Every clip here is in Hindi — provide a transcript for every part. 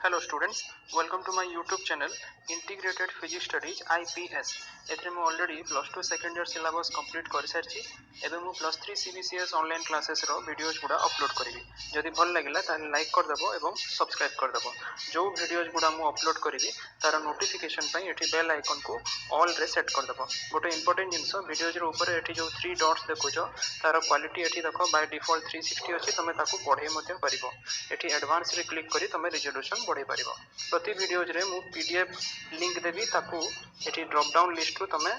Hello students, welcome to my YouTube channel Integrated Physics Studies IPS. एथरे मु already plus 2 second year syllabus complete कर सारछि एबे मु प्लस 3 CBCS ऑनलाइन क्लासेस रो वीडियोज गुडा अपलोड करिवि जदि भल लागिला ताले लाइक कर देबो एवं सब्सक्राइब कर देबो जो वीडियोज गुडा मु अपलोड करिवि तार नोटिफिकेशन पई एठी बेल आइकन को ऑल रे सेट कर देबो गोटे इंपोर्टेंट जिंस वीडियोज रो ऊपर एठी जो 3 डॉट्स देखुछो तार क्वालिटी एठी देखो बाय डिफॉल्ट 360 अछि तमे ताकू पढे मध्ये परिबो एठी एडवांस रे क्लिक करी तमे रिजोल्यूशन बढ़े परिबो प्रति वीडियोज रे मु पीडीएफ लिंक देबी ताकू एठी ड्रॉप डाउन लिस्ट रो तमे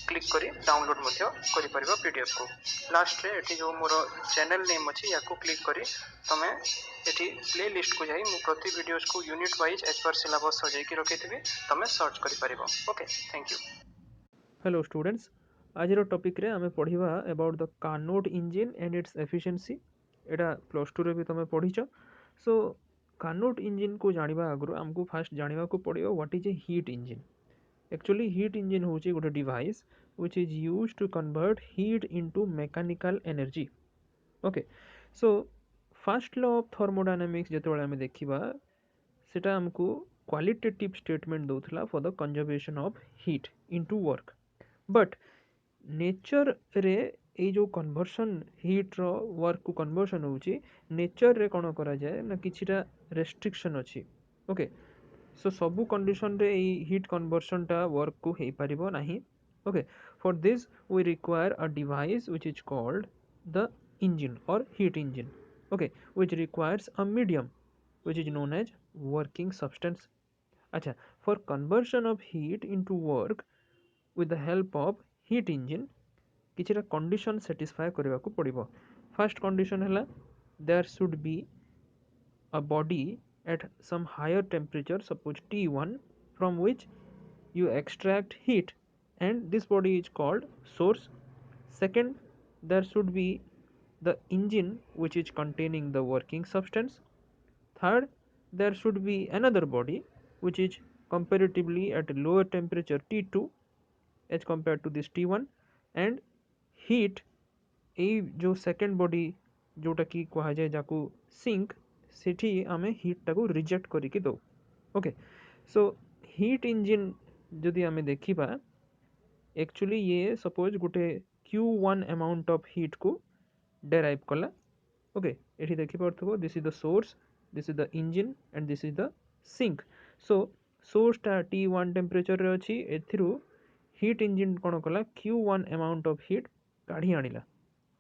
क्लिक करी डाउनलोड मध्ये करि परिबो पीडीएफ को लास्ट रे एठी जो मोर चैनल नेम अछि याकू क्लिक करी तमे एठी प्ले लिस्ट को जाई मु प्रति वीडियोज को unit wise as per syllabus सजाई की रखिथिबी तमे सर्च करि परिबो okay thank you hello students आज रो टॉपिक रे हमें पढिबा about the Carnot engine and its efficiency एटा प्लस 2 रे भी तमे पढिचो सो कार्नोट इंजन को जानिबा आगु हमको फास्ट जानिबा को पड़ियो what is a heat engine actually heat engine होची गोटे device which is used to convert heat into mechanical energy okay so first law of thermodynamics जेतोळे हमें देखिबा सेटा हमको क्वालिटेटिव स्टेटमेंट दोथला for the conservation of heat into work but nature रे ए जो कन्वर्सन हीट रो वर्क को कन्वर्सन होची नेचर रे कोन करा जाय ना किछिटा रेस्ट्रिक्शन अछि ओके सो सबु कंडीशन रे ए हीट कन्वर्सन टा वर्क को हे परिबो नाही okay for this we require a device which is called the engine or heat engine okay which requires a medium which is known as working substance अच्छा for conversion of heat into work with the help of heat engine किछिटा कंडीशन सेटिस्फाई करबा को पड़िबो फर्स्ट कंडीशन हला there should be a body at some higher temperature suppose T1 from which you extract heat and this body is called source second there should be the engine which is containing the working substance third there should be another body which is comparatively at a lower temperature T2 as compared to this T1 and heat ए जो सेकेंड बॉडी जोटा कि कहा जाए जाको सिंक सेठी आमे हीट टाको रिजेक्ट करिके दो ओके सो हीट इंजन जदि आमे देखिबा एक्चुअली ये सपोज गोटे Q1 अमाउंट ऑफ हीट को डेराइव कला ओके एठी देखि परथबो this is the source this is the engine and this is the sink so source टा T1 टेम्परेचर रे अछि एथिरु हीट इंजन कोन कला Q1 अमाउंट ऑफ हीट काढी आनिला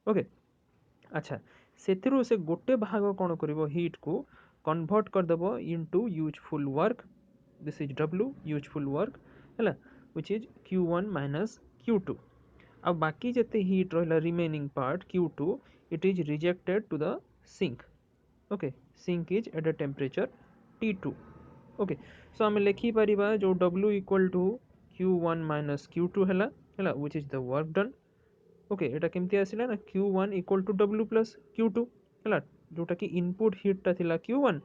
ओके अच्छा सेथिरु से गोटे भाग कोन करिवो हीट को कन्वर्ट कर देबो into useful work this is W useful work हैला which is Q1 minus Q2 अब बाकी जते हीट रहला remaining part Q2 it is rejected to the sink okay sink is at a temperature T2 okay so हम लिखि परिबा जो W equal to Q1 minus Q2 हैला हैला which is the work done okay एटा केमती आसिला ना Q1 equal to W plus Q2 हैला जोटा कि इनपुट हीट ता थिला Q1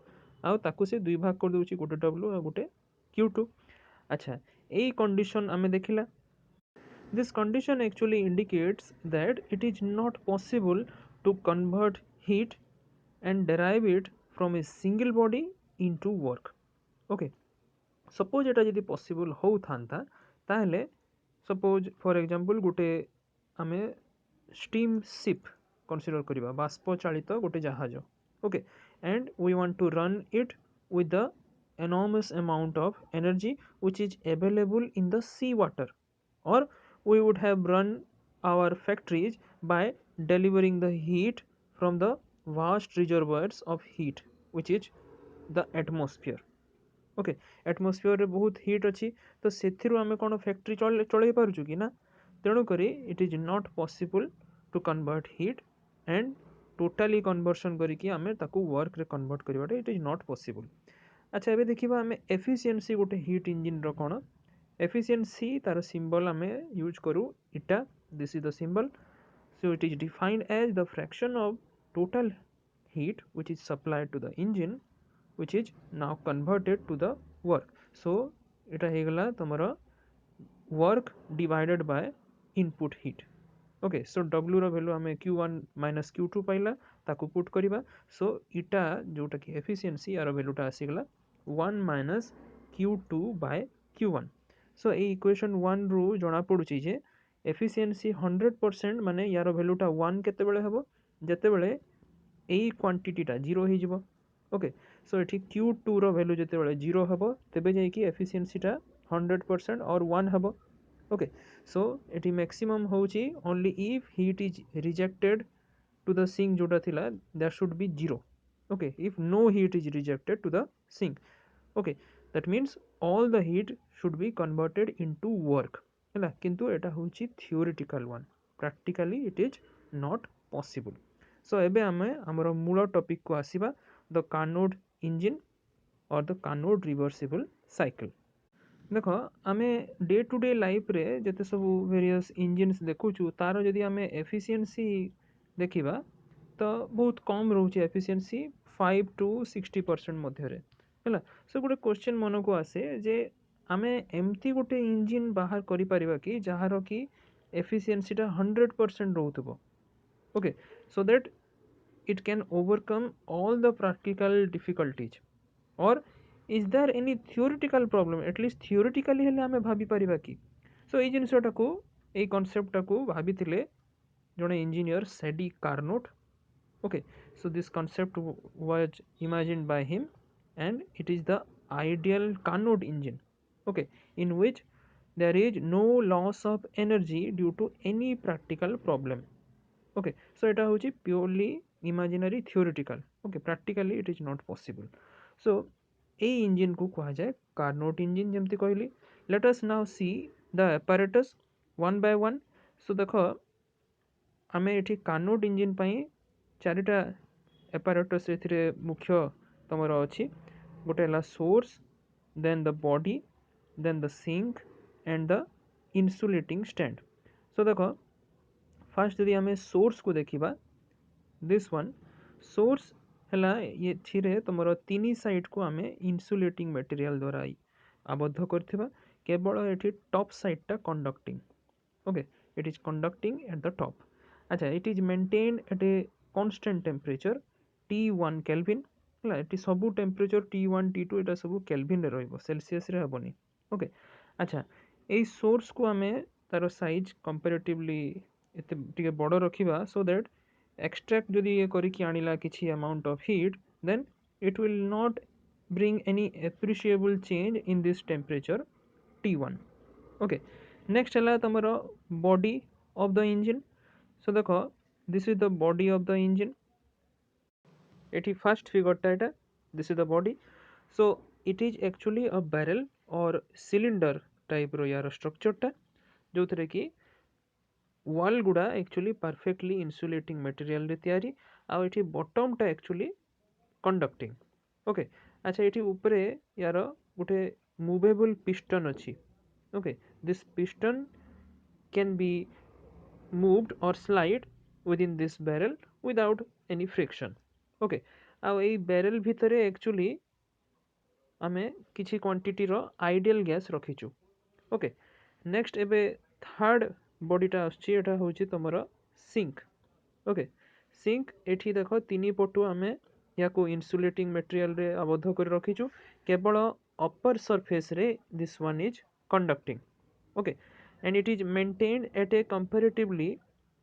आ ताकू से दुई भाग कर दोची गोटे W आ गोटे Q2 अच्छा एई कंडीशन हमें देखिला this condition actually indicates that it is not possible to convert heat and derive it from a single body into work okay suppose एटा जदि possible हो थांता ताहले suppose for example गोटे आमे steam ship consider करिबा बाष्प चालित गोटे जहाज okay and we want to run it with the enormous amount of energy which is available in the sea water or we would have run our factories by delivering the heat from the vast reservoirs of heat which is the atmosphere okay atmosphere रे बहुत हीट अच्छी तो सेथिरु आमे कोन फैक्ट्री चलै पारुछु कि ना तेणु करी it is not possible to convert heat and totally conversion करिकी आमे ताकू वर्क रे कन्वर्ट करिवाटा इट इज नॉट पॉसिबल अच्छा एबे देखिबा आमे एफिशिएंसी गोटे हीट इंजन रो कोन एफिशिएंसी तार सिंबल आमे यूज करू इटा this is the symbol so it is defined as the fraction of total heat which is supplied to the engine which is now converted to the work so eta hegala tomara work divided by input heat okay so W row value हमें Q1 माइनस Q2 पाइला ताकू पुट करिबा so इटा जोटा कि एफिशिएंसी आरो वैल्यूटा आसीगला 1 minus Q2 by Q1. so এই ইকুয়েশন 1 ରୁ জনা পড়ুଛି যে efficiency 100% মানে ইয়াର ভ্যালুটা 1 কেତେବେଳେ ହେବ ଯେତେବେଳେ এই କ୍ୱାଣ୍ଟିଟିଟା 0 ହେଇଯିବ ଓକେ ସୋ ଏଠି Q2 ର ଭ୍ୟାଲୁ ଯେତେବେଳେ 0 ହେବ ତେବେ ଯାଇକି ଏଫିସିଏନ୍ସିଟା 100% or 1 ହେବ ଓକେ ସୋ ଏଠି ମ୍ୟାକ୍ସିମମ୍ ହେଉଛି only if heat is rejected to the sink जोटा थिला that should be 0 okay if no heat is rejected to the sink okay that means all the heat should be converted into work ହେଲା କିନ୍ତୁ ଏଟା ହେଉଛି theoretical one practically it is not possible so ଏବେ ଆମେ ଆମର ମୂଳ ଟପିକ୍ କୁ ଆସିବା the Carnot engine or the Carnot reversible cycle देख आम डे टू डे लाइफ रे जिते सब वेरियस इंजिन्स देखुचु तार जदि आम एफिशिएंसी देखा तो बहुत कम रोचे एफिशिएंसी 5 to 60% मध्य है सो गोटे क्वेश्चन मन को आसे जे आम एमती गोटे इंजिन बाहर करि परिबा कि जहार कि एफिशिएंसीटा 100% रोथबो okay so that it can overcome all the practical difficulties or is there any theoretical problem at least theoretically हेले आमे भाबी परिबा कि so एई जिंसटा को एई कांसेप्ट को भाबिथिले जणे इंजीनियर सेडी Carnot okay so this concept was imagined by him and it is the ideal Carnot engine okay in which there is no loss of energy due to any practical problem okay so এটা হচ্ছে purely imaginary theoretical okay practically it is not possible so এই ইঞ্জিন को कहा जाए कार्नोट इंजिन जमती कहली let us now see the apparatus one by one so देखो आमे एठी कार्नोट इंजिन पई चारिटा apparatus एथिरे मुख्य तमर अछि गोटे हला source then the body then the sink and the insulating stand so देखो फास्ट यदि आमे सोर्स को देखिबा दिस वन सोर्स हला ये थिरे तमरो तीनी साइड को आमे इंसुलेटिंग मटेरियल द्वारा आबद्ध करथिबा केवल एठी टॉप साइड टा conducting okay it is conducting at the top अच्छा it is maintained at a constant temperature T1 kelvin हला एठी सबु टेम्परेचर T1 T2 एटा सबु केल्विन रे रहइबो सेल्सियस रे हबनी ओके अच्छा एई सोर्स को आमे तार साइज कंपैरेटिवली एते टिके बड़ रखिबा सो दैट extract जदि ये करिकी आनिला किछि amount of heat then it will not bring any appreciable change in this temperature T1 okay next हला तमरो body of the engine so देखो this is the body of the engine एठी फर्स्ट फिगर टा एटा this is the body so it is actually a barrel or cylinder type रो यार स्ट्रक्चर टा जोथरे कि वॉल गुड़ा एक्चुअली परफेक्टली इंसुलेटिंग मटेरियल रे तयारी आ एठी बॉटम टा एक्चुअली कंडक्टिंग ओके अच्छा एठी ऊपरे यार गोटे मूवेबल पिस्टन अछि okay this piston can be moved or slide within this barrel without any friction okay आ एई बैरल भितरे एक्चुअली आमे किछि क्वांटिटी रो आइडियल गैस रखिछु ओके नेक्स्ट एबे थर्ड बॉडीटा आछि एटा होछि तमरो सिंक ओके सिंक एठी देखो तीनी पटु आमे याको इंसुलेटिंग मटेरियल रे आबद्ध कर रखिछु केवल अपर सरफेस रे this one is conducting okay and it is maintained at a comparatively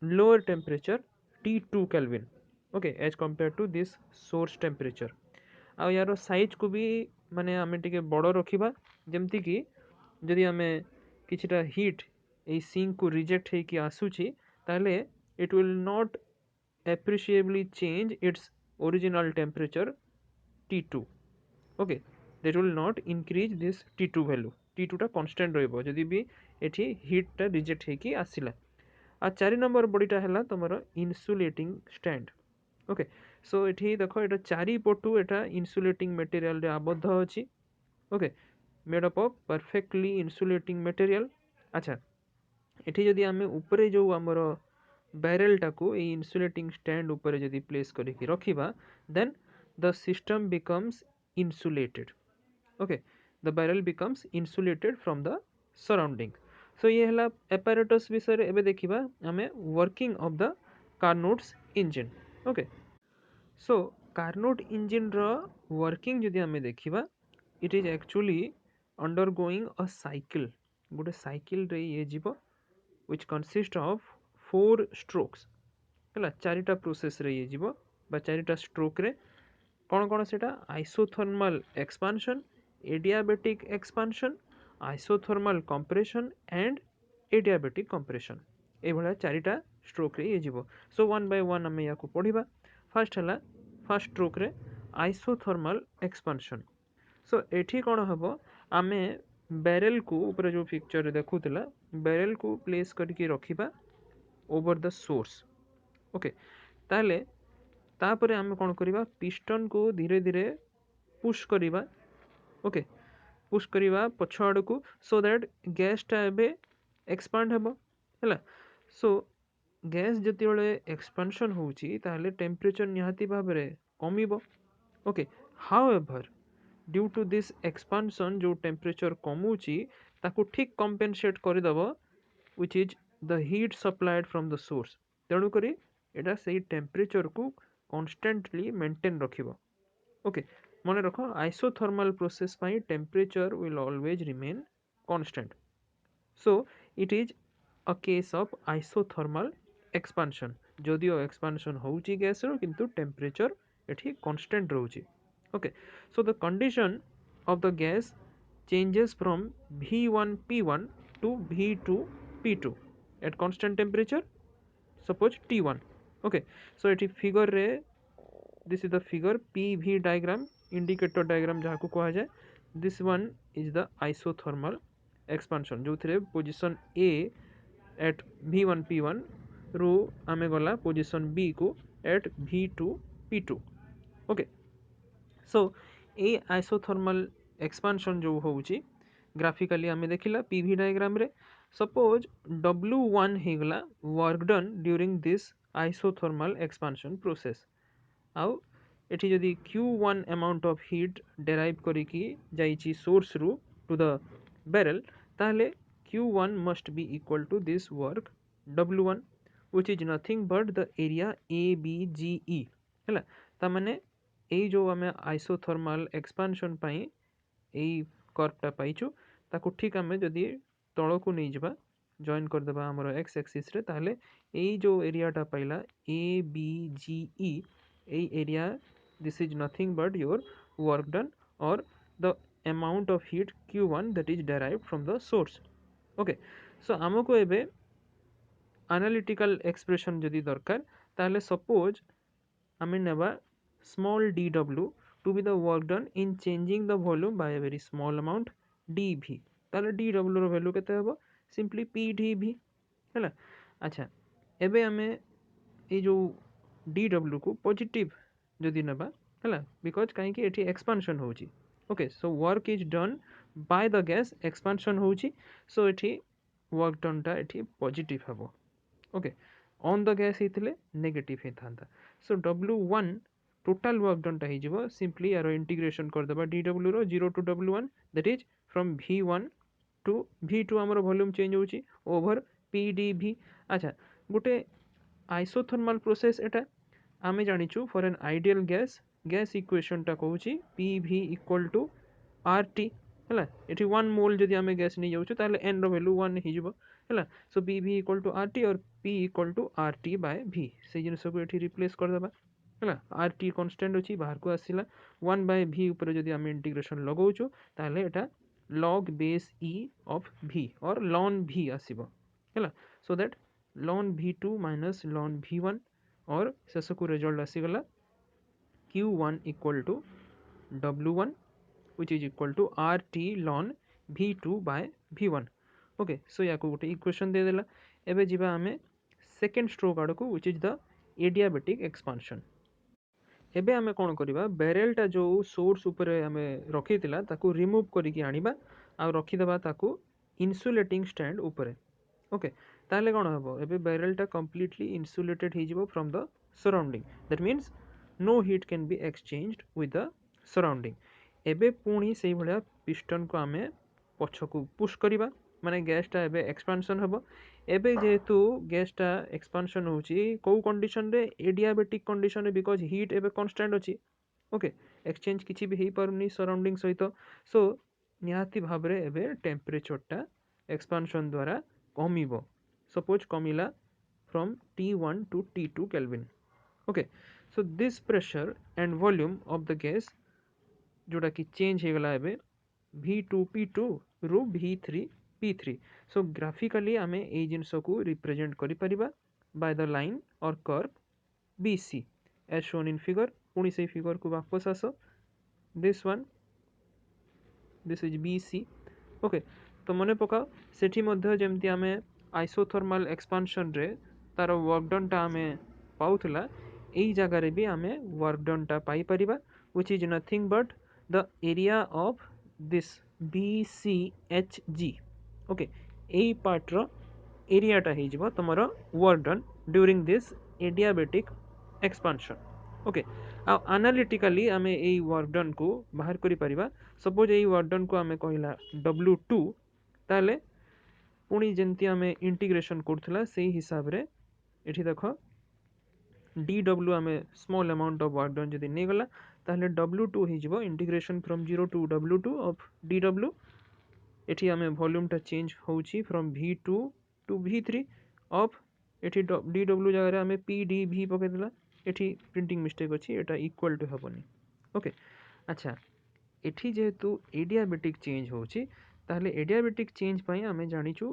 lower temperature T2 kelvin okay as compare to this source temperature आ यार साइज को भी माने आमे टिके बड़ रखिबा जेमति कि जदि आमे किछिटा हीट ए सिंक को रिजेक्ट है कि आसुची ताले it will not appreciably change its original temperature T2 okay that will not increase this T2 value T2 टा constant रहइबो जदि भी एठी हीट टा रिजेक्ट है कि आसिला आ 4 नंबर बॉडीटा हला तमरो इंसुलेटिंग स्टैंड ओके सो एठी देखो एटा चारि पटु एटा इंसुलेटिंग मटेरियल रे आबद्ध अछि okay made up of perfectly insulating material अच्छा एठी जदि आमे ऊपरे जो हमर बैरल टाको ए इंसुलेटिंग स्टैंड ऊपर जदि प्लेस करिकि रखिबा then the system becomes insulated okay the barrel becomes insulated from the surrounding so ये हला एपैरेटस विषय रे एबे देखिबा आमे working of the Carnot's engine okay so Carnot engine रो वर्किंग जदि आमे देखिबा it is actually undergoing a cycle गोटे साइकिल रे ये जीव which consist of 4 strokes है चारिटा प्रोसेस रे ये जीव बा चारिटा स्ट्रोक रे कौन कौन सेटा isothermal expansion adiabatic expansion isothermal compression and adiabatic compression ए भला चारिटा स्ट्रोक रे ये जीव सो वन बाय वन आम या पढ़ा फास्ट है फास्ट स्ट्रोक रे आइसोथर्मल एक्सपांशन सो एठी कौन हम आमे बैरेल को ऊपर जो पिक्चर देखुला बैरेल को प्लेस करके रखिबा ओवर द सोर्स ओके ताले तापरे आमे कौन करिबा पिस्टन को धीरे धीरे पुश करिबा ओके पुश करिबा पछ आड़ को सो दैट गैस टा एबे एक्सपांड हेबो हैला सो गैस जति बेले एक्सपांशन होउची ताले टेम्परेचर निहाती भाबरे कमिबो okay however due to this expansion जो टेम्परेचर कमुची ताकू ठीक कंपेनसेट करदेव which is the heat supplied from the source तेणु करी एटा सेही टेम्परेचर को कॉन्स्टेंटली मेंटेन रखिबो ओके मन रख आइसोथर्मल प्रोसेस पाई temperature will always remain constant so it is a case of isothermal expansion जदियो एक्सपांशन होउची गैस रो किंतु टेम्परेचर एठी कांस्टेंट रहउची okay so the condition of the gas changes from v1p1 to v2p2 at constant temperature suppose t1 okay so एठी figure रे this is the figure pv diagram indicator diagram जहाँ को कहा जाए this one is the isothermal expansion जो थे position a at v1p1 रू आमे गला position b को at v2p2 okay सो ए आइसोथर्मल एक्सपांशन जो होउची ग्राफिकली आमे देखिला पीवी डायग्राम रे सपोज W1 हेगला work done during this isothermal expansion process आउ एठी जदि Q1 amount of heat derive करिकी जाईची सोर्स रु टू द बैरल ताले Q1 must be equal to this work W1 which is nothing but the area ABGE हैला ता माने এই जो आम आइसोथर्मल एक्सपांशन पाई এই कर्वटा पाइचु ताकू ठीक आम जदि तल को नहीं जावा जॉइन करदेबा हमर एक्स एक्सिस रे ताहले এই जो एरियाटा पाइला ABGE এই area this is nothing but your work done or the amount of heat Q1 that is derived from the source okay so आमको एबे एनालिटिकल एक्सप्रेशन जदि दरकार ताहले सपोज आम नेबा small dw to be the work done in changing the volume by a very small amount dv ताले dw रो वैल्यू केते हबो सिंपली pdv हैला अच्छा एबे हमें ए जो dw को पॉजिटिव जदि नेबा हैला बिकॉज़ काहे कि एठी एक्सपांशन होउची okay so work is done by the gas expansion होउची सो एठी वर्क डन टा एठी पॉजिटिव हबो ओके ऑन द गैस हितले नेगेटिव हे थांता so w1 total work done टा हिजबो सिंपली यार इंटीग्रेशन कर देबा dw रो 0 to w1 that is from v1 to v2 हमर वॉल्यूम चेंज होची ओवर pdv अच्छा गोटे आइसोथर्मल प्रोसेस एटा आमे जानिछु for an ideal gas equation टा कहूची pv इक्वल टू rt हैला एठी 1 मोल जदि आमे गैस नहीं जाउछु ताले n रो वैल्यू 1 हिजबो हैला so pv equal to rt और p equal to rt by v से जिनस को एठी रिप्लेस कर देबा है आर टी कन्स्टाट अच्छी बाहर को आसला 1 बाय v ऊपर जदि आम इंटीग्रेशन लगाऊँ ताहले एटा log base e of v or ln v आसीबो हैला so that ln v2 minus ln v1 और शेष को रिजल्ट आसीगला q1 equal to w1 which is equal to rt ln v2 by v1 okay so या को गोटे इक्वेशन दे देला एबे जिबा आमे सेकंड स्ट्रोक आड़ को which is the adiabatic expansion एबे आमे कोन करिबा बैरेलटा जो सोर्स ऊपर आमे रखितिला ताकू रिमूव करिकि आनिबा आ रखि देबा ताकू इन्सुलेटिंग स्टैंड ऊपर ओके ताले कोन हबो एबे बैरेलटा कंप्लीटली इन्सुलेटेड हि जिवो from the surrounding that means no heat can be exchanged with the surrounding एबे पुणी सेही भलिया पिस्टन को आमे पछकू पुश करिबा माने गैसटा एबे एक्सपांशन हबो एबे जेहेतु गैसटा एक्सपांशन होची को कंडीशन रे एडियाबेटिक कंडीशन रे बिकॉज हीट एबे कांस्टेंट अछि ओके एक्सचेंज किसी भी पारुनी सराउंडिंग सहित सो निहाती भाव रे एबे टेम्परेचरटा एक्सपांशन द्वारा कमिबो suppose कमिला from T1 to T2 Kelvin. Okay, so this pressure and volume of the gas जोटा कि चेंज हो गला एबे V2P2 रू V3P3. so graphically आमे ए जिनस को रिप्रेजेंट करि परिबा by the line or curve BC as shown in figure. पुणी से फिगर को वापस आसो, this one, this is BC. Okay, तो मने पकाओ सेठी मध्य जेमती आमे आइसोथर्मल एक्सपांशन रे तार वर्क डन टा आमे पाउथला एई जगह रे भी आमे वर्क डन टा पाई परिबा which is nothing but the area of this BCHG. Okay, एई पार्ट रो एरिया टा हे जिवो तमरो work done during this adiabatic expansion. Okay, आ एनालिटिकली आमे एई वर्क डन को बाहर करि परिबा. सपोज एई वर्क डन को आमे कहिला W2 ताले पुणी जेमती आमे इंटीग्रेशन करथला सेही हिसाब रे एठी देखो dw आमे small amount of work done जदी नै गला ताले W2 हे जिवो integration from 0 to W2 of dw. एठी आमे वॉल्यूम टा चेंज होउची from V2 to V3 of एठी dw जगह रे आमे pdv पके देला. एठी प्रिंटिंग मिस्टेक अछि, एटा इक्वल टू हबनी. ओके, अच्छा एठी जेहेतु एडियाबेटिक चेंज होउची ताहले एडियाबेटिक चेंज पई आमे जानिचु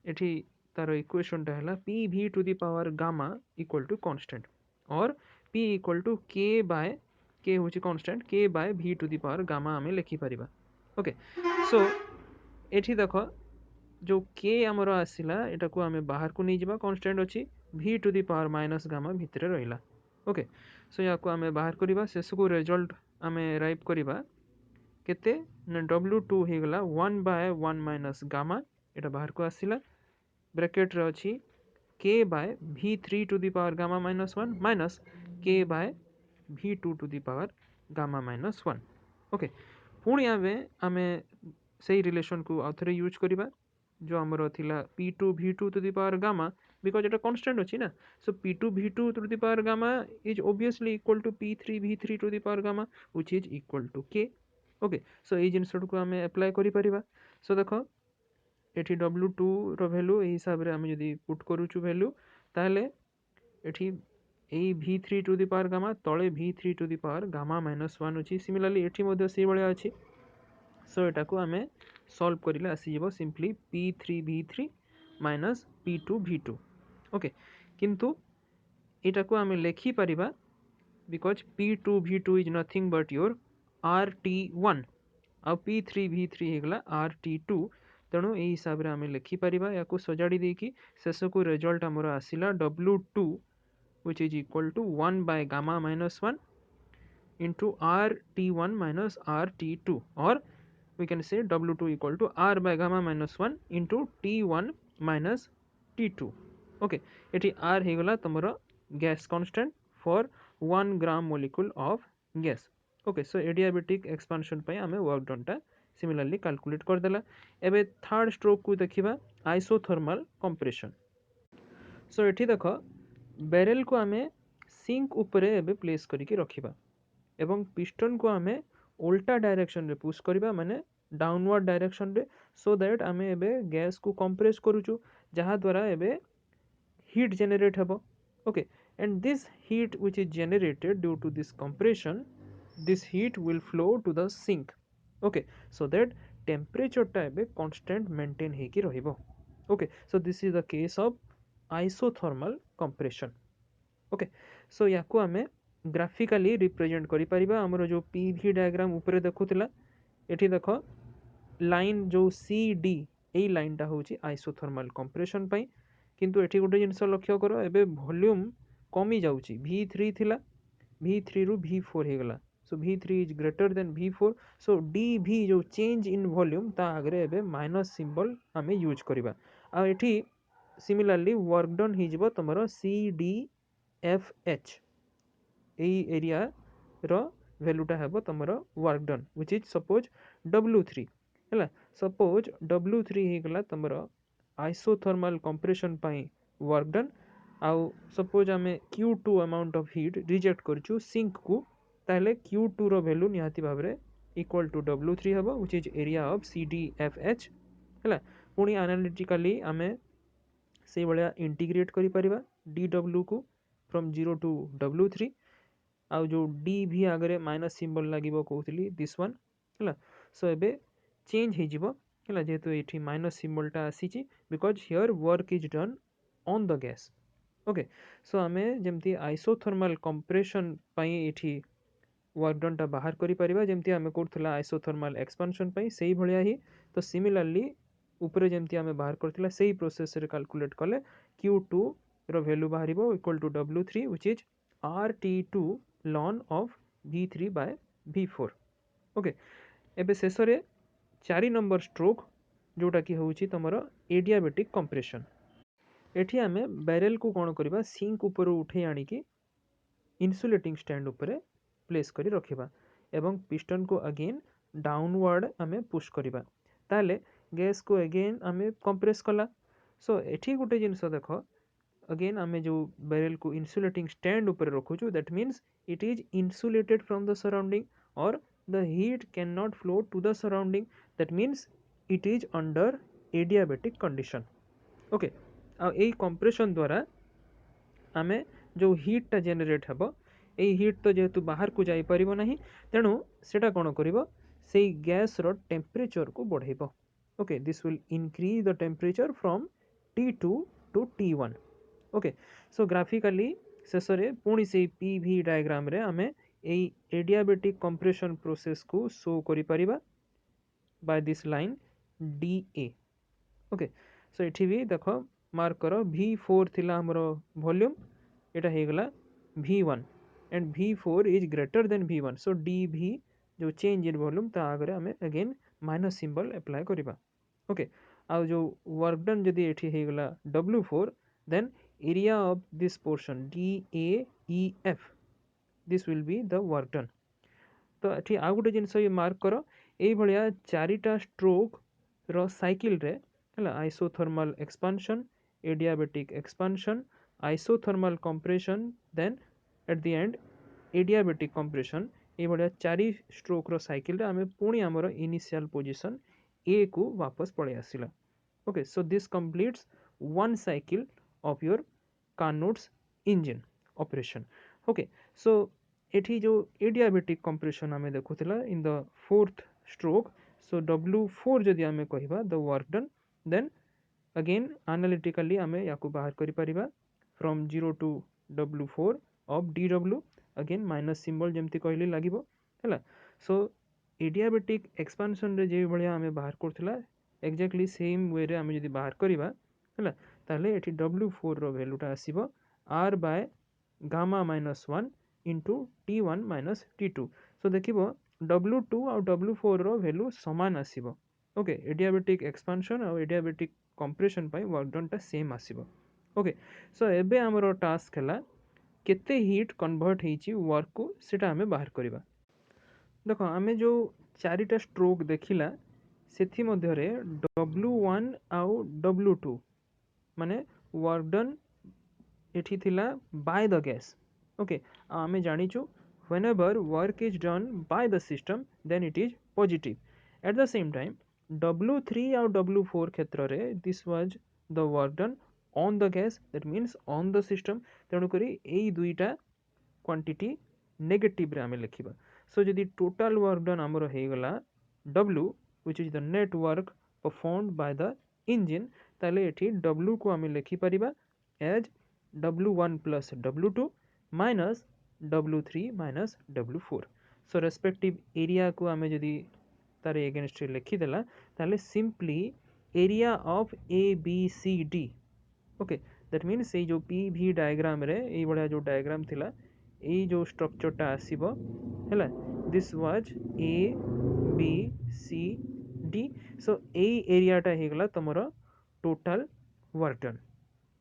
एठी तार इक्वेशन टा हला pv to the power gamma equal to constant और p equal to k by k होची constant k by v to the power gamma आमे लिखि परिबा. ओके, सो एठी देखो जो k हमरो आसिला एटा को आमे बाहर को नै जिबा कांस्टेंट अछि v to the power minus gamma भितरे रहिला. ओके, सो या को आमे बाहर करिबा शेष को रिजल्ट आमे राइप करिबा केते न W2 हे गला 1 बाय 1 माइनस गामा एटा बाहर को आसिला ब्रैकेट रे अछि k by v3 to the power gamma minus 1 minus k by v2 to the power gamma minus 1. Okay, पुणी आमे सही रिलेशन को आउथरे यूज करिबा जो हमरो थिला p2 v2 to the power gamma because एटा कांस्टेंट अछि ना. so p2 v2 to the power gamma is obviously equal to p3 v3 to the power gamma which is equal to k. okay, so এই জিনিসটো को ଆମେ apply करि परिबा. so देखो एठी w2 रो वैल्यू ए हिसाब रे ଆମେ जदी पुट करूछु वैल्यू ताले एठी ए v3 to the power gamma तळे v3 to the power gamma minus 1 अछि. सिमिलरली एठी मध्ये से बळे अछि. so एटा को ଆମେ सॉल्व करिले आसी जेबो simply p3 v3 minus p2 v2. Okay, किंतु एटा को आमे लेखि परिबा because p2 v2 is nothing but your rt1 और p3 v3 हे गला rt2. तेणु ए हिसाब रे आमे लेखि परिबा या को सजाडी दे कि शेष को रिजल्ट हमरो आसिला w2 which is equal to 1 by gamma minus 1 into rt1 minus rt2 or we can say w2 equal to r by gamma minus 1 into t1 minus t2. Okay, एटी r हे गला तमरो gas constant for 1 gram molecule of gas. Okay, so adiabatic expansion पय हमें वर्क डन टा सिमिलरली कैलकुलेट कर देला. एबे थर्ड स्ट्रोक को देखिबा आइसोथर्मल कंप्रेशन. सो एठी देखो बैरेल को हमें सिंक ऊपरे एबे प्लेस करिके रखिबा एवं पिस्टन को हमें उल्टा डायरेक्शन रे पुश करिबा माने डाउनवर्ड डायरेक्शन रे सो दैट हमें एबे गैस को कंप्रेस करूछु जहा द्वारा एबे heat generate habo. okay, and this heat which is generated due to this compression, this heat will flow to the sink. okay, so that temperature ta ebe constant maintain heki rahibo. okay, so this is the case of isothermal compression. okay, so yaku ame graphically represent kari pariba amaro jo pv diagram upare dekhutila एठी देखो लाइन जो CD एई लाइन टा होची आइसोथर्मल कंप्रेशन पई किंतु एठी गोटे जिनस लक्ष्य करो एबे वॉल्यूम कमी जाउची V3 थिला V3 रु V4 हे गला. so V3 is greater than V4 so dV जो चेंज इन वॉल्यूम ता आगरे एबे माइनस सिंबल हमें यूज करिबा. आ एठी सिमिलरली वर्क डन हि जिवो तमरो CDFH एई एरिया रो वैल्यूटा हेबो तमरो work done which is suppose W3 हैला. सपोज W3 हे गला तमरो आइसोथर्मल कंप्रेशन पई वर्क डन आउ सपोज हमें Q2 amount of heat reject करछु सिंक को ताहले Q2 रो वैल्यू निहाती भाबरे इक्वल टू W3 हबो which is area of CDFH हैला पुणी एनालिटिकली आमे से भलिया इंटीग्रेट करि परिबा dw को फ्रॉम 0 टू W3 आउ जो d भी आगरे माइनस सिंबल लागिबो कहउतली दिस वन हैला सो एबे चेंज हे जिवो हैला जेतु एठी माइनस सिंबल टा आसीची because here work is done on the gas okay so आमे जेमती आइसोथर्मल कंप्रेशन पई एठी वर्क डन टा बाहर करि परिबा जेमती आमे करथला आइसोथर्मल एक्सपेंशन पई सेही भलिया ही तो सिमिलरली ऊपर जेमती आमे बाहर करथला सेही प्रोसेस रे कैलकुलेट कले Q2 रो वैल्यू बाहरिबो equal to W3 which is RT2 ln of V3 by V4 okay एबे शेष रे 4 नंबर स्ट्रोक जोटा कि होउची तमरो एडियाबेटिक कंप्रेशन एठी आमे बैरेल को कोन करबा सिंक ऊपर उठे आनी कि इंसुलेटिंग स्टैंड ऊपर प्लेस करी रखिबा एवं पिस्टन को अगेन डाउनवर्ड आमे पुश करिबा ताले गैस को अगेन आमे कंप्रेस कला सो एठी गुटे जिंस देखो अगेन आमे जो बैरेल को इंसुलेटिंग स्टैंड ऊपर रखुछु that means it is insulated from the surrounding or the heat can not flow to the surrounding that means it is under adiabatic condition okay आ एई कंप्रेशन द्वारा आमे जो हीट टा जनरेट हबो ए हीट तो जेहेतु बाहर को जाई परिबो नाही तेणु सेटा कोन करिवो सेई गैस रो टेम्परेचर को बढ़ेबो okay this will increase the temperature from T2 to T1 okay so graphically शेषरे पुणी से पीवी डायग्राम रे आमे एई एडियाबेटिक कंप्रेशन प्रोसेस को शो करि परिबा by this line DA okay so एठी भी देखो मार्क करो V4 थिला हमरो वॉल्यूम एटा हे गला V1 and V4 is greater than V1 so dV जो चेंज इन वॉल्यूम ता आगरे हमें अगेन माइनस सिंबल अप्लाई करिबा ओके आ जो वर्क डन जदी एठी हे गला W4 then area of this portion DAEF this will be the work done तो एठी आ गुटे जिंस ये मार्क करो एई भलिया चारिटा स्ट्रोक रो साइकिल रे हला isothermal expansion adiabatic expansion isothermal compression then at the end adiabatic compression ये भलिया चारि स्ट्रोक रो साइकिल रे हमें पुणी हमर इनिशियल पोजीशन ए को वापस पळे आसिला okay so this completes one cycle of your Carnot's engine operation okay so एठी जो एडियाबेटिक कंप्रेशन हमें देखुथिला in the fourth stroke so W4 जदि हमें कहिबा the work done then again analytically हमें याकू बाहर करि परिबा from 0 to W4 of DW again minus symbol जेमती कहली लागिबो हैला सो एडियाबेटिक एक्सपेंशन रे जे भलिया हमें बाहर करथिला एक्जेक्टली सेम वे रे हमें जदि बाहर करिबा हैला ताले एठी W4 रो वैल्यूटा आसीबो R by gamma minus 1 into T1 minus T2 so देखिबो W2 और W4 रो वैल्यू समान आसीबो ओके एडियाबेटिक एक्सपेंशन और एडियाबेटिक कंप्रेशन पाई वर्क डन टा सेम आसीबो ओके सो एबे हमरो टास्क हला केते हीट कन्वर्ट हेची वर्क को सेटा हमें बाहर करिबा देखो हमें जो चारिटा स्ट्रोक देखिला सेथि मध्य रे W1 आउ W2 माने वर्क डन एठी थिला बाय द गैस ओके हमें जानिचु whenever work is done by the system then it is positive at the same time W3 और W4 क्षेत्र रे this was the work done on the gas that means on the system तेणु करी एई दुईटा क्वांटिटी नेगेटिव रे हमें लिखिबा सो जदि टोटल वर्क डन हमरो हे गला W which is the net work performed by the engine ताले एठी W को हमें लिखि परिबा as W1 plus W2 minus W3 minus W4 so respective area को हमें जदि तारे अगेंस्ट लिखि देला ताले simply area of ABCD okay that means से जो PV डायग्राम रे ए बडा जो डायग्राम थिला ए जो स्ट्रक्चर टा आसीबो हैला दिस वाज ABCD सो ए एरिया टा हे गला तमरो total work done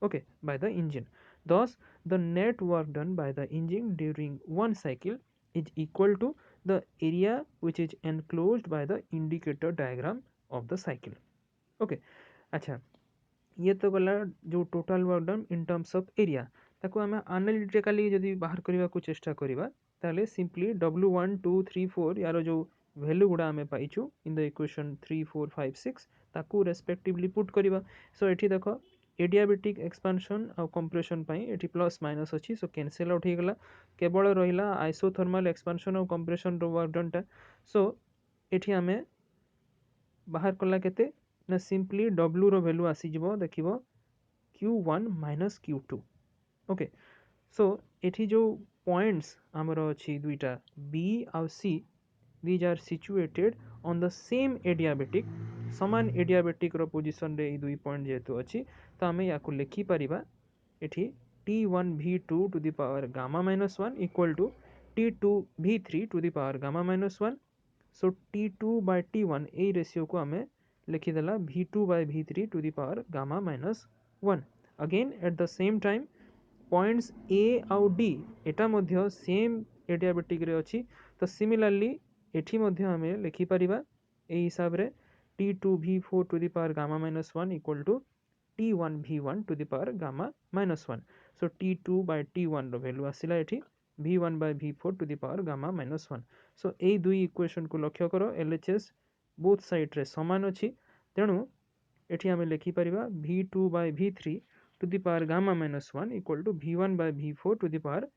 okay by the engine thus the net work done by the engine during one cycle is equal to the area which is enclosed by the indicator diagram of the cycle okay अच्छा ये तो गला जो total work done in terms of area ताको हमें एनालिटिकली जदि बाहर करबा को चेष्टा करबा ताले सिंपली W1 2 3 4 यार जो वैल्यू गुड़ा आमे पाइछु इन द इक्वेशन 3 4 5 6 ताकू रेस्पेक्टिवली पुट करबा। सो एठी देखो एडियाबेटिक एक्सपांशन और कंप्रेशन पाई एठी प्लस माइनस अछि, सो कैंसिल आउट हो गला। केवल रहिला आइसोथर्मल एक्सपांशन और कंप्रेशन रो वर्क डन टा। सो एठी आमे बाहर कला केते ना सिंपली W रो वैल्यू आसी जिवो देखिबो Q1 minus Q2। Okay so एठी जो पॉइंट्स आमर अछि दुईटा B और C, these are situated on the same adiabatic, समान adiabatic रो पोजीशन रे ई दुई पॉइंट जेतु अछि तो आमे याकू लिखि परिबा एठी T1 V2 to the power gamma minus 1 equal to T2 V3 to the power gamma minus 1। so T2 by T1 এই রেশিও को आमे लिखि देला V2 by V3 to the power gamma minus 1। again at the same time points A आउ D एटा मध्य सेम एडियाबेटिक रे अछि तो सिमिलरली एठी मध्य हमें लिखि परिबा ए हिसाब रे T2 V4 to the power gamma minus 1 equal to T1 V1 to the power gamma minus 1। so T2 by T1 रो वैल्यू आसिला एठी V1 by V4 to the power gamma minus 1। so ए दुई इक्वेशन को लक्ष्य करो LHS बोथ साइड रे समान अछि तेणु एठी हमें लिखि परिबा V2 by V3 to the power gamma minus 1 equal to V1 by V4 to the power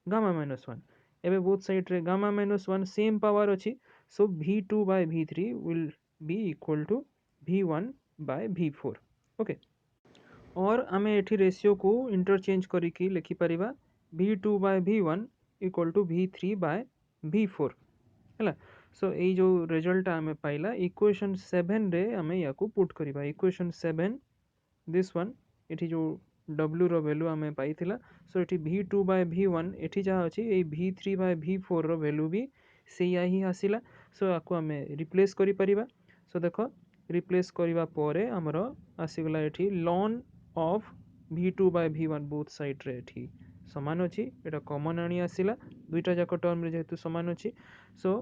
gamma minus 1। एबे both side रे gamma minus 1 same power अछि, so V2 by V3 will be equal to V1 by V4। Okay और आमे एठी रेशियो को इंटरचेंज करी की लिखि परिबा V2 by V1 equal to V3 by V4 हैला। सो ए जो रिजल्ट आमे पाइला इक्वेशन 7 रे आमे याकू पुट करिबा इक्वेशन 7 दिस वन एठी जो W रो वैल्यू आमे पाइथिला सो एठी V2 by V1 एठी जहा अछि ए V3 by V4 row value भी सेया ही आसिला। सो आकू आमे रिप्लेस करि परिबा। सो देखो रिप्लेस करिबा परे हमरो आसीगला एठी ln of V2 by V1 both side रे एठी समान अछि एटा कॉमन आनी आसिला दुईटा जाक टर्म रे जेहेतु समान अछि। सो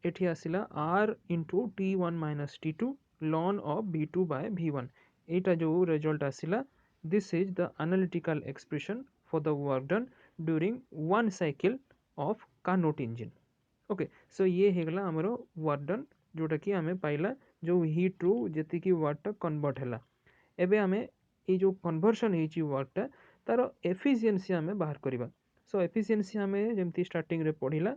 एठी आसिला R into T1 minus T2 ln of V2 by V1 एटा जो result आसिला this is the analytical expression for the work done during one cycle of Carnot engine। Okay so ये हेगला हमरो वर्क डन जोटा कि आमे पाइला जो हीट रू जेति कि वर्क टा कन्वर्ट हैला। एबे आमे ए जो कन्वर्शन हेची वर्क टा तारो एफिशिएंसी आमे बाहर करिबा। सो एफिशिएंसी आमे जेमति स्टार्टिंग रे पढिला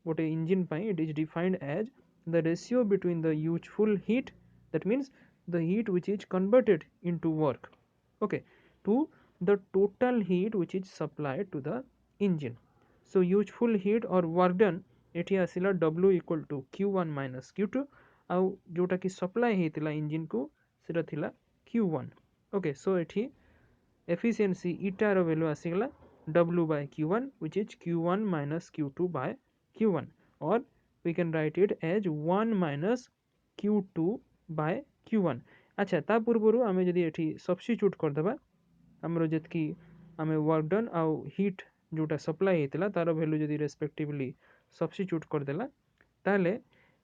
गोटे इंजन पाई it is defined as the ratio between the useful heat that means the heat which is converted into work, okay, to the total heat which is supplied to the engine। so useful heat or work done एठी आसिला W equal to Q1 minus Q2 आउ जोटा कि सप्लाई हेतिला इंजन को सेटा थिला Q1। ओके सो एठी एफिशिएंसी इटा रो value आसिगला W by Q1 which is Q1 minus Q2 by Q1 or we can write it as 1 minus Q2 by Q1। अच्छा ता पूर्वरु आमे जदि एठी सब्स्टिट्यूट कर देबा हमरो जेतकी आमे वर्क डन आउ हीट जोटा सप्लाई हेतिला तारो वैल्यू जदि रेस्पेक्टिवली सब्स्टिट्यूट कर देला ताले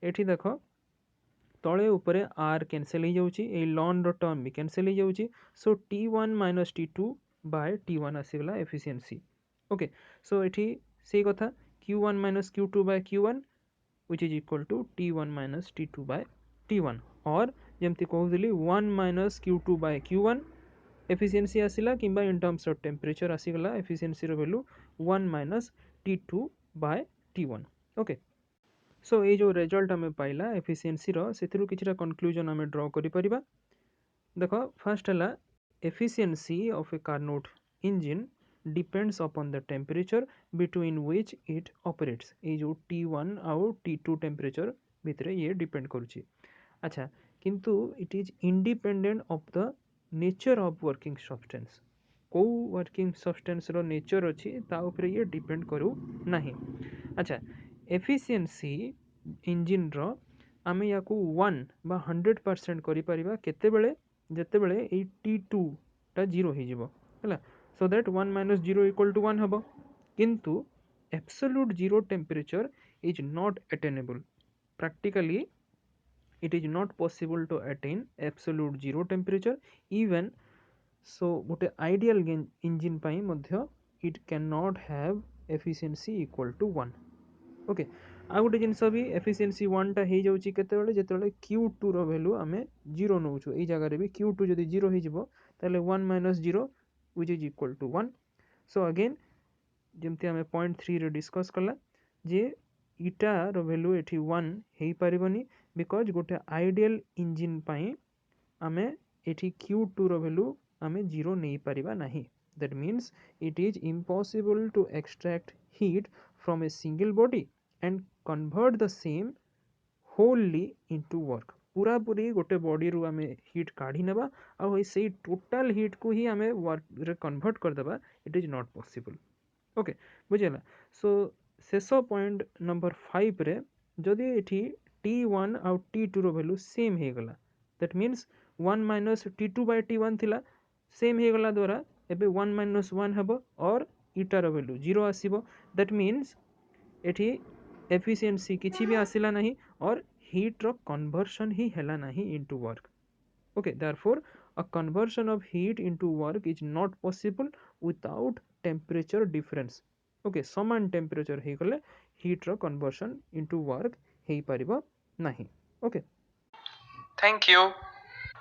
एठी देखो तळे ऊपरे R कैंसिल हो जाउची ए ln रो टर्म भी कैंसिल हो जाउची। So T1 minus T2 by T1 आसीगला एफिशिएंसी। ओके सो एठी से कथा Q1 minus Q2 by Q1 which is equal to T1 minus T2 by T1 और जेमति कहउदिली 1 minus Q2 by Q1 efficiency आसिला किंबा इन टर्म्स ऑफ टेम्परेचर आसिगला एफिशिएंसी रो value 1 minus T2 by T1। Okay so ए जो रिजल्ट हमें पाइला एफिशिएंसी रो सेथिरु किछटा कंक्लूजन हमें ड्रा करि परिबा। देखो फर्स्ट हला efficiency of a Carnot engine depends upon the temperature between which it operates। ए जो T1 आउ T2 टेम्परेचर भितरे ये डिपेंड करूची। अच्छा किंतु it is independent of the nature of working substance को वर्किंग सब्सटेंस रो नेचर अछि ता ऊपर ये डिपेंड करू नाही। अच्छा एफिशिएंसी इंजन रो आमे याकू 1 बा 100% करि परिबा केते बेले जते बेले ए T2 टा 0 हे जिवो हला so that 1 minus 0 equal to 1 हबो किंतु absolute zero temperature is not attainable practically it is not possible to attain absolute zero temperature even so गोटे ideal engine पाई मध्य it cannot have efficiency equal to 1। Okay आ गोटे जिनस भी एफिशिएंसी 1 टा हो जाउची केतेबेले जेतेबेले Q2 रो वैल्यू आमे 0 नउछु एई जगह रे भी Q2 जदी 0 हो जिवो ताले 1 minus 0 which is equal to 1 so again जेमती आमे पॉइंट 3 रे डिस्कस कला जे इटा रो वैल्यू एठी 1 हेई परिबनी बिकॉज गोटे आइडियल इंजन पई आमे एठी Q2 रो वैल्यू आमे 0 नहीं परिबा नहीं that means it is impossible to extract heat from a single body and convert the same wholly into work पूरा पूरी गोटे बॉडी रु आमे हीट काढ़ी नेबा आ होई सेई टोटल हीट को ही आमे वर्क रे कन्वर्ट कर देबा it is not possible okay बुझिला सो शेष पॉइंट नंबर 5 रे जदि एठी T1 आउ T2 रो वैल्यू सेम हे गला that means 1 minus T2 bye T1 थिला सेम हे गला द्वारा एबे 1 माइनस 1 हबो और इटा रो वैल्यू 0 आसीबो दैट मीन्स एठी एफिशिएंसी किछि भी आसिला नहीं और हीट रो कन्वर्शन ही हैला नहीं into work okay therefore a conversion of heat into work is not possible without temperature difference okay समान टेम्परेचर हे गले हीट रो कन्वर्शन इनटू वर्क हे परिबो नहीं okay thank you